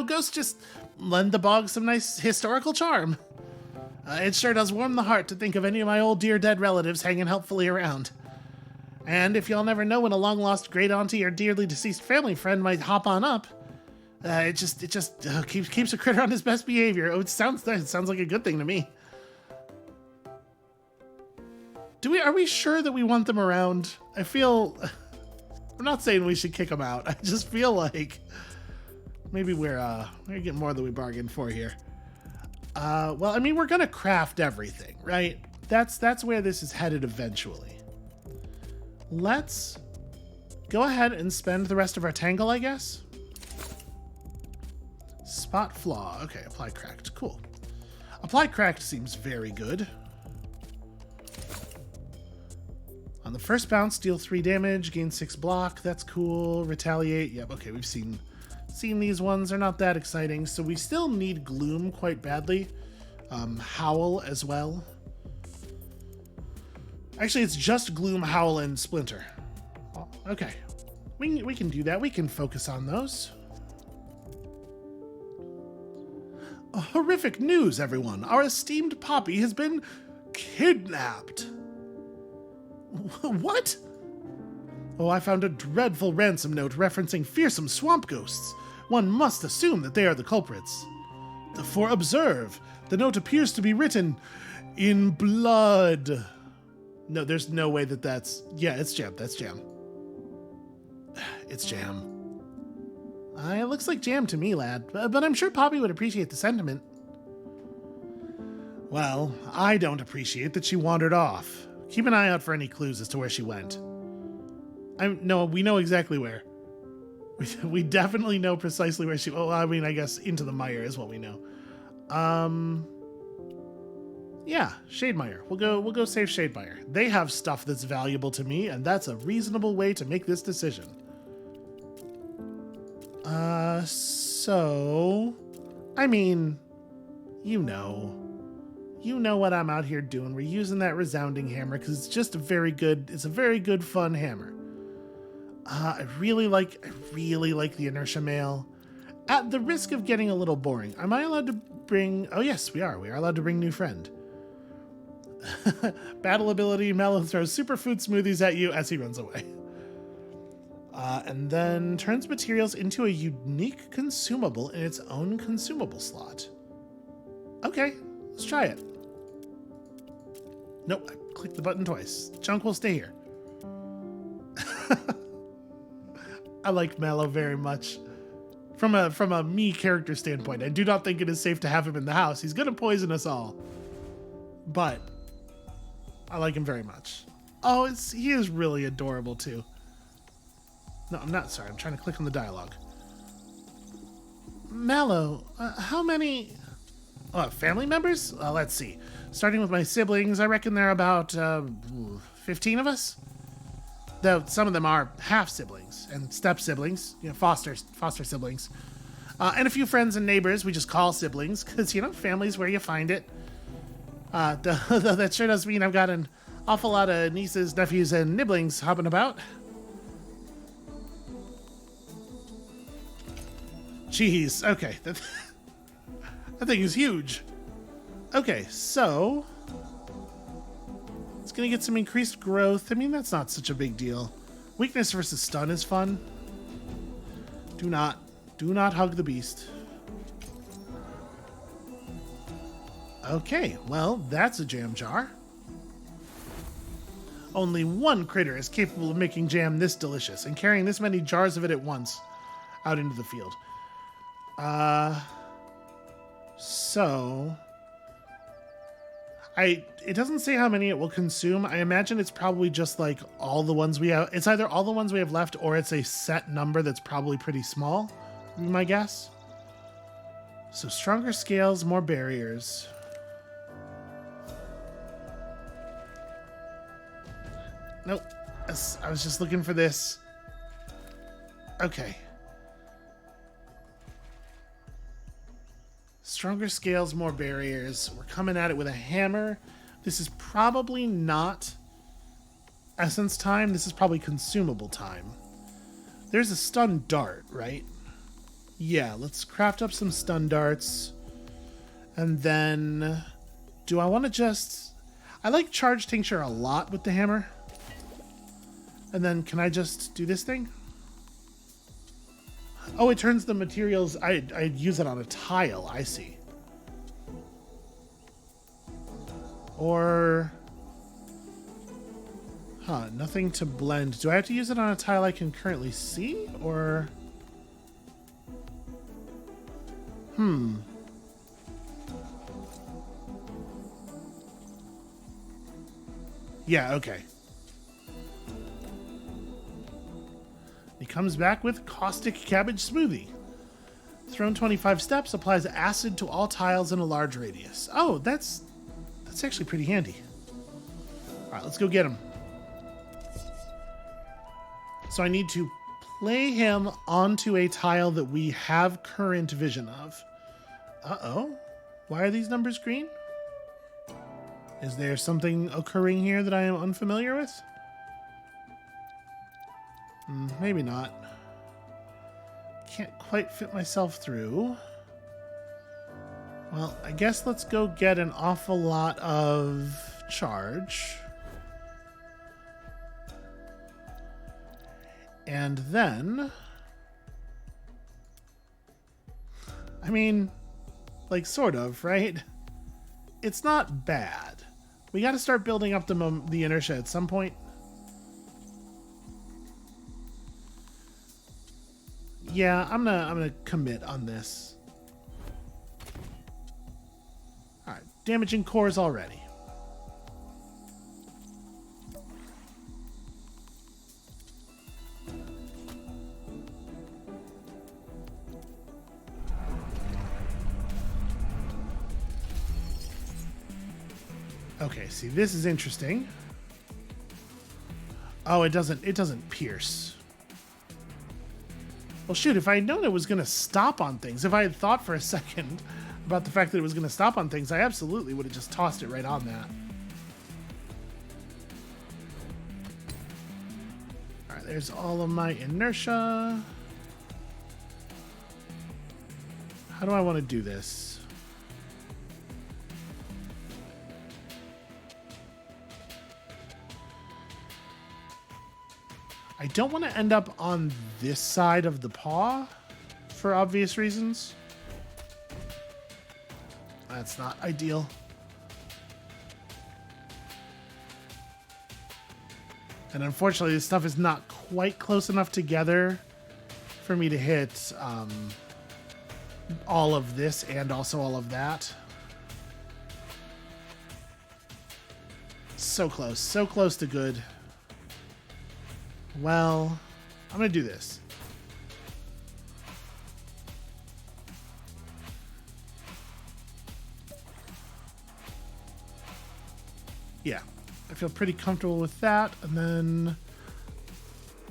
ghosts just lend the bog some nice historical charm. It sure does warm the heart to think of any of my old dear dead relatives hanging helpfully around. And if y'all never know when a long-lost great-auntie or dearly deceased family friend might hop on up, it just keeps a critter on his best behavior. Oh, it sounds like a good thing to me. Are we sure that we want them around? I'm not saying we should kick them out. I just feel like maybe we're getting more than we bargained for here. Well, I mean, we're gonna craft everything, right? That's where this is headed eventually. Let's go ahead and spend the rest of our tangle, I guess. Spot flaw. Okay, apply cracked. Cool. Apply Cracked seems very good. On the first bounce, deal 3 damage, gain 6 block. That's cool. Retaliate. Yep, okay, we've seen these ones. They're not that exciting. So we still need Gloom quite badly. Howl as well. Actually, it's just Gloom, Howl, and Splinter. Oh, okay. We can do that. We can focus on those. Horrific news, everyone. Our esteemed Poppy has been kidnapped. What? Oh, I found a dreadful ransom note referencing fearsome swamp ghosts. One must assume that they are the culprits. For observe, the note appears to be written in blood. No, there's no way that's... Yeah, it's Jam. That's Jam. It's Jam. It looks like Jam to me, lad. But I'm sure Poppy would appreciate the sentiment. Well, I don't appreciate that she wandered off. Keep an eye out for any clues as to where she went. No, we know exactly where. We definitely know precisely where she... Well, I mean, I guess into the mire is what we know. Yeah, Shademire. We'll go save Shademire. They have stuff that's valuable to me, and that's a reasonable way to make this decision. So... I mean... You know what I'm out here doing. We're using that resounding hammer because it's just a very good, fun hammer. I really like the inertia mail. At the risk of getting a little boring, am I allowed to bring... Oh yes, we are. We are allowed to bring new friend. Battle ability, Mallow throws superfood smoothies at you as he runs away. And then turns materials into a unique consumable in its own consumable slot. Okay, let's try it. Nope, I clicked the button twice. Chunk will stay here. I like Mallow very much. From a me character standpoint, I do not think it is safe to have him in the house. He's gonna poison us all. But I like him very much. Oh, he is really adorable too. No, I'm not sorry. I'm trying to click on the dialogue. Mallow, how many family members? Let's see. Starting with my siblings, I reckon there are about 15 of us. Though some of them are half siblings and step siblings, foster siblings. And a few friends and neighbors we just call siblings because, family's where you find it. Though that sure does mean I've got an awful lot of nieces, nephews, and nibblings hopping about. Jeez, okay. That thing is huge. Okay, so... It's going to get some increased growth. I mean, that's not such a big deal. Weakness versus stun is fun. Do not hug the beast. Okay, well, that's a jam jar. Only one critter is capable of making jam this delicious and carrying this many jars of it at once out into the field. So... It doesn't say how many it will consume. I imagine it's probably just like all the ones we have. It's either all the ones we have left or it's a set number that's probably pretty small, would be my guess. So stronger scales, more barriers. Nope. I was just looking for this. Okay. Stronger scales, more barriers. We're coming at it with a hammer. This is probably not essence time. This is probably consumable time. There's a stun dart, right? Yeah, let's craft up some stun darts. And then... Do I want to just... I like charge tincture a lot with the hammer. And then can I just do this thing? Oh, it turns the materials... I'd use it on a tile, I see. Or... Huh, nothing to blend. Do I have to use it on a tile I can currently see? Or... Yeah, okay. He comes back with caustic cabbage smoothie. Thrown 25 steps, applies acid to all tiles in a large radius. Oh, that's actually pretty handy. All right, let's go get him. So I need to play him onto a tile that we have current vision of. Uh-oh. Why are these numbers green? Is there something occurring here that I am unfamiliar with? Maybe not. Can't quite fit myself through. Well, I guess let's go get an awful lot of charge. And then... I mean, like, sort of, right? It's not bad. We got to start building up the inertia at some point. Yeah, I'm gonna commit on this. All right, damaging cores already. Okay, see, this is interesting. Oh, it doesn't pierce. Well, shoot, if I had known it was going to stop on things, if I had thought for a second about the fact that it was going to stop on things, I absolutely would have just tossed it right on that. All right, there's all of my inertia. How do I want to do this? I don't want to end up on this side of the paw for obvious reasons. That's not ideal. And unfortunately, this stuff is not quite close enough together for me to hit all of this and also all of that. So close to good. Well, I'm going to do this. Yeah, I feel pretty comfortable with that. And then,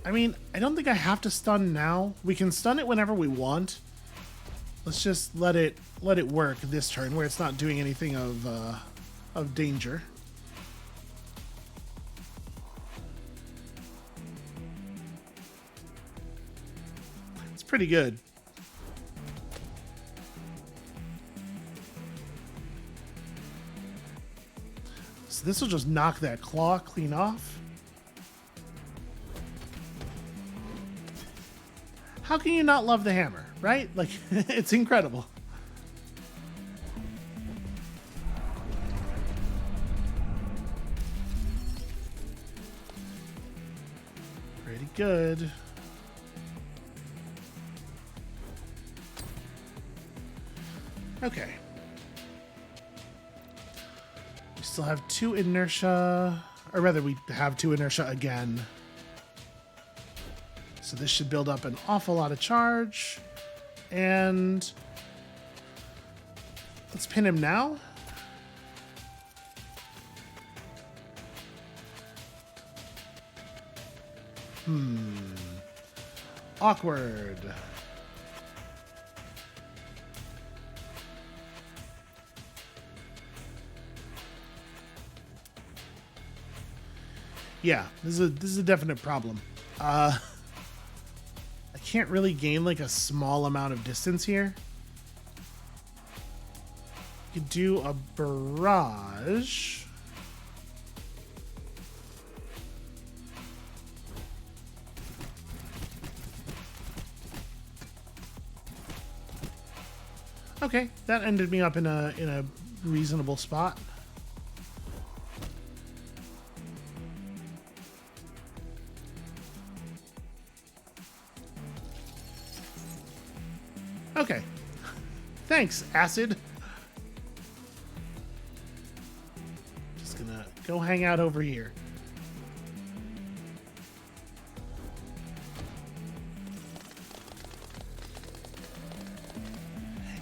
I mean, I don't think I have to stun now. We can stun it whenever we want. Let's just let it work this turn where it's not doing anything of danger. Pretty good. So this will just knock that claw clean off. How can you not love the hammer, right? Like, it's incredible. Pretty good. Okay. We still have 2 inertia, or rather we have 2 inertia again. So this should build up an awful lot of charge. And let's pin him now. Awkward. Yeah, this is a definite problem. I can't really gain like a small amount of distance here. You could do a barrage. Okay, that ended me up in a reasonable spot. Okay. Thanks, acid. Just gonna go hang out over here.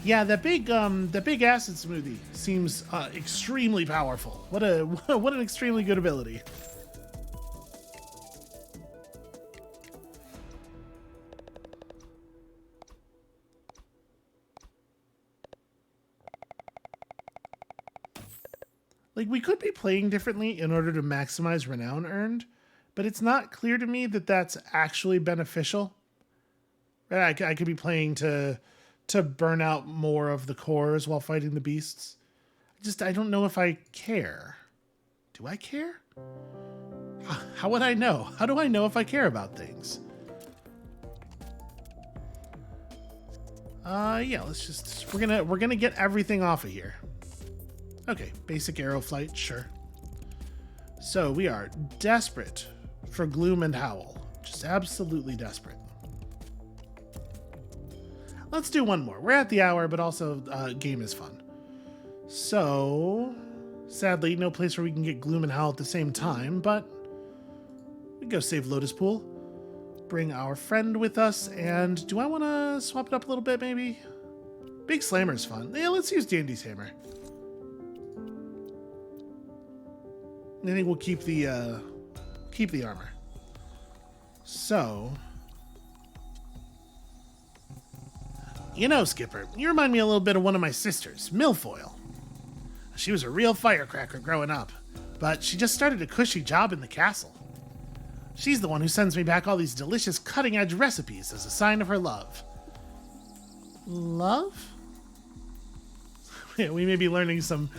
Yeah, that big acid smoothie seems extremely powerful. What a what an extremely good ability. Like, we could be playing differently in order to maximize renown earned, but it's not clear to me that that's actually beneficial. Right? I could be playing to burn out more of the cores while fighting the beasts. I don't know if I care. Do I care? How would I know? How do I know if I care about things? Yeah, we're gonna get everything off of here. Okay, basic arrow flight, sure. So we are desperate for Gloom and Howl. Just absolutely desperate. Let's do one more. We're at the hour, but also game is fun. So, sadly, no place where we can get Gloom and Howl at the same time, but we can go save Lotus Pool. Bring our friend with us, and do I want to swap it up a little bit, maybe? Big Slammer's fun. Yeah, let's use Dandy's Hammer. I think we'll keep the armor. So, you know, Skipper, you remind me a little bit of one of my sisters, Milfoil. She was a real firecracker growing up, but she just started a cushy job in the castle. She's the one who sends me back all these delicious cutting-edge recipes as a sign of her love. Love? Yeah, we may be learning some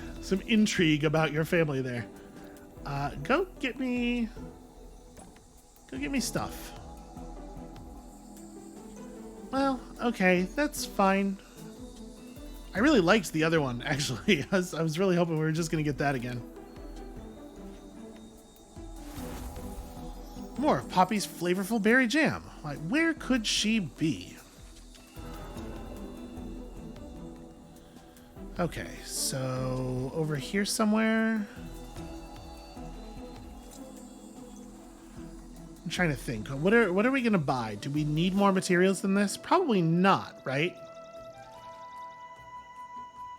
intrigue about your family there. Go get me stuff. Well, okay, that's fine. I really liked the other one, actually. I was really hoping we were just gonna get that again. More of Poppy's flavorful berry jam. Like, where could she be? Okay, so over here somewhere. I'm trying to think. What are we gonna buy? Do we need more materials than this? Probably not, right?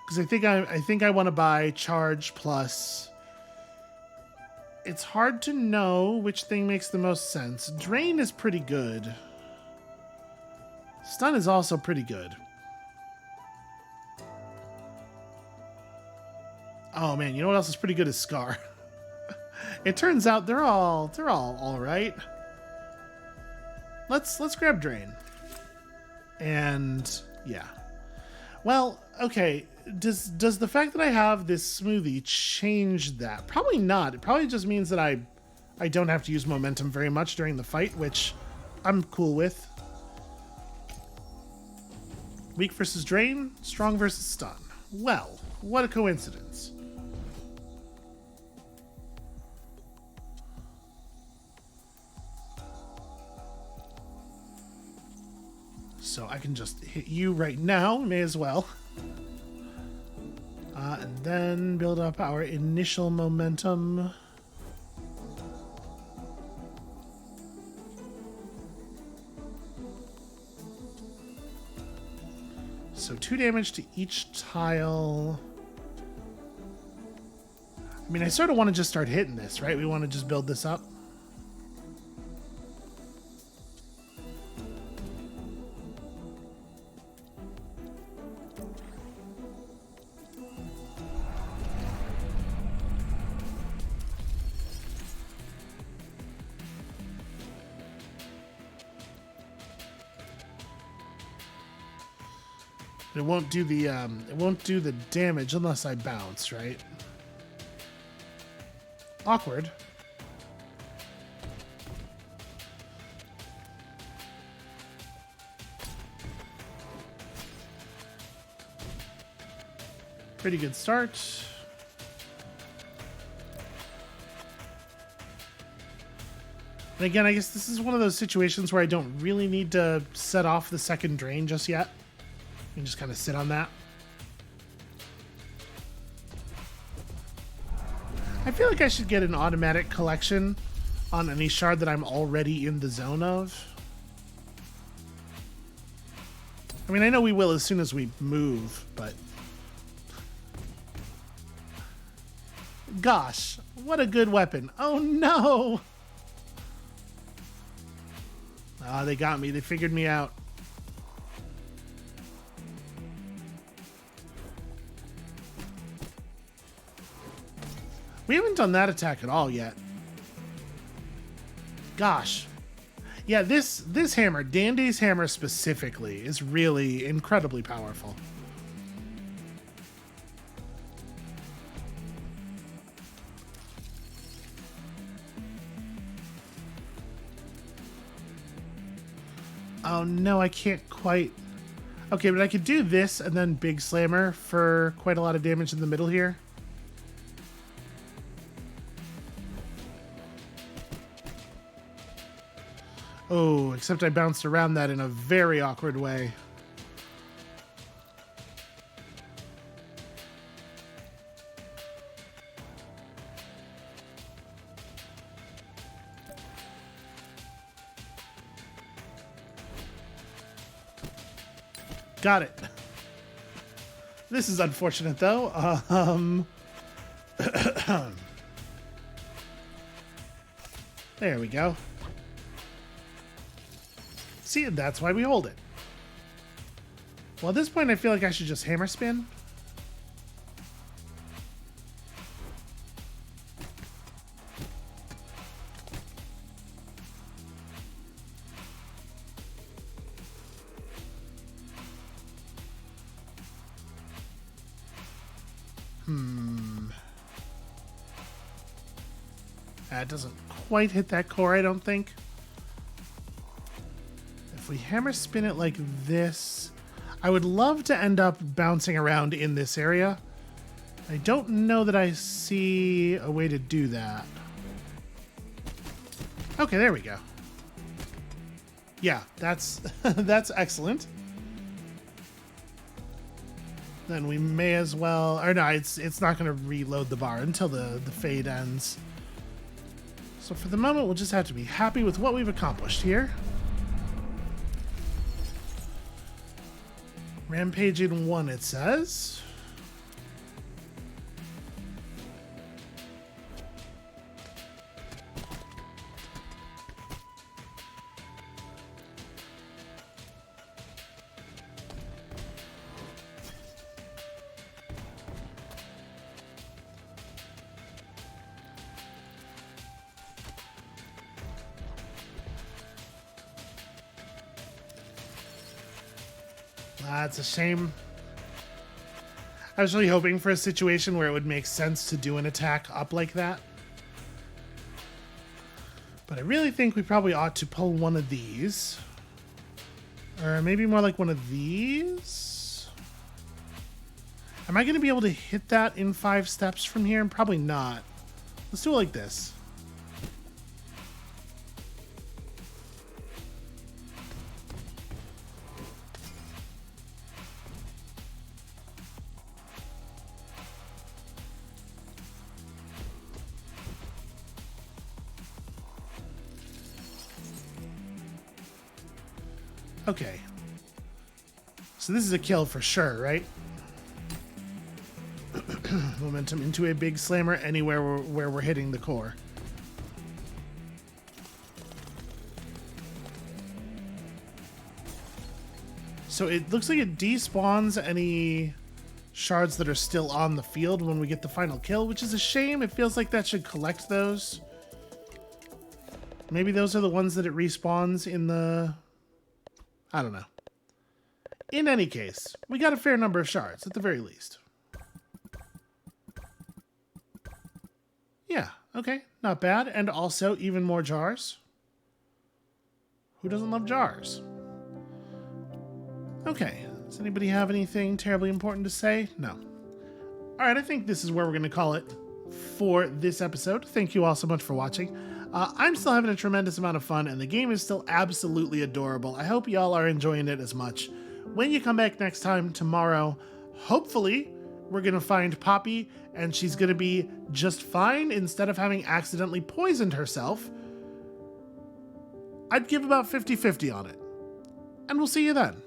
Because I think I want to buy charge plus. It's hard to know which thing makes the most sense. Drain is pretty good. Stun is also pretty good. Oh man, you know what else is pretty good is Scar. It turns out they're all right. Let's grab Drain. And yeah. Well, okay. Does the fact that I have this smoothie change that? Probably not. It probably just means that I don't have to use momentum very much during the fight, which I'm cool with. Weak versus Drain, strong versus stun. Well, what a coincidence. So I can just hit you right now, may as well. And then build up our initial momentum. So 2 damage to each tile. I mean, I sort of want to just start hitting this, right? We want to just build this up. It won't do the damage unless I bounce, right? Awkward. Pretty good start. And again, I guess this is one of those situations where I don't really need to set off the second drain just yet. You can just kind of sit on that. I feel like I should get an automatic collection on any shard that I'm already in the zone of. I mean, I know we will as soon as we move, but... Gosh, what a good weapon. Oh, no! Ah, they got me. They figured me out. We haven't done that attack at all yet. Gosh. Yeah, this hammer, Dandy's hammer specifically, is really incredibly powerful. Oh no, I can't quite... Okay, but I could do this and then Big Slammer for quite a lot of damage in the middle here. Oh, except I bounced around that in a very awkward way. Got it. This is unfortunate, though. There we go. See, that's why we hold it. Well, at this point, I feel like I should just hammer spin. That doesn't quite hit that core, I don't think. If we hammer spin it like this, I would love to end up bouncing around in this area. I don't know that I see a way to do that. Okay, there we go. Yeah, that's that's excellent. Then we may as well, or no, it's not going to reload the bar until the fade ends. So for the moment, we'll just have to be happy with what we've accomplished here. Rampage in 1, it says. That's a shame. I was really hoping for a situation where it would make sense to do an attack up like that. But I really think we probably ought to pull one of these. Or maybe more like one of these. Am I going to be able to hit that in 5 steps from here? Probably not. Let's do it like this. Okay. So this is a kill for sure, right? Momentum into a big slammer anywhere where we're hitting the core. So it looks like it despawns any shards that are still on the field when we get the final kill, which is a shame. It feels like that should collect those. Maybe those are the ones that it respawns in the... I don't know. In any case, we got a fair number of shards, at the very least. Yeah, okay, not bad. And also, even more jars. Who doesn't love jars? Okay, does anybody have anything terribly important to say? No. Alright, I think this is where we're going to call it for this episode. Thank you all so much for watching. I'm still having a tremendous amount of fun, and the game is still absolutely adorable. I hope y'all are enjoying it as much. When you come back next time, tomorrow, hopefully, we're going to find Poppy, and she's going to be just fine instead of having accidentally poisoned herself. I'd give about 50-50 on it. And we'll see you then.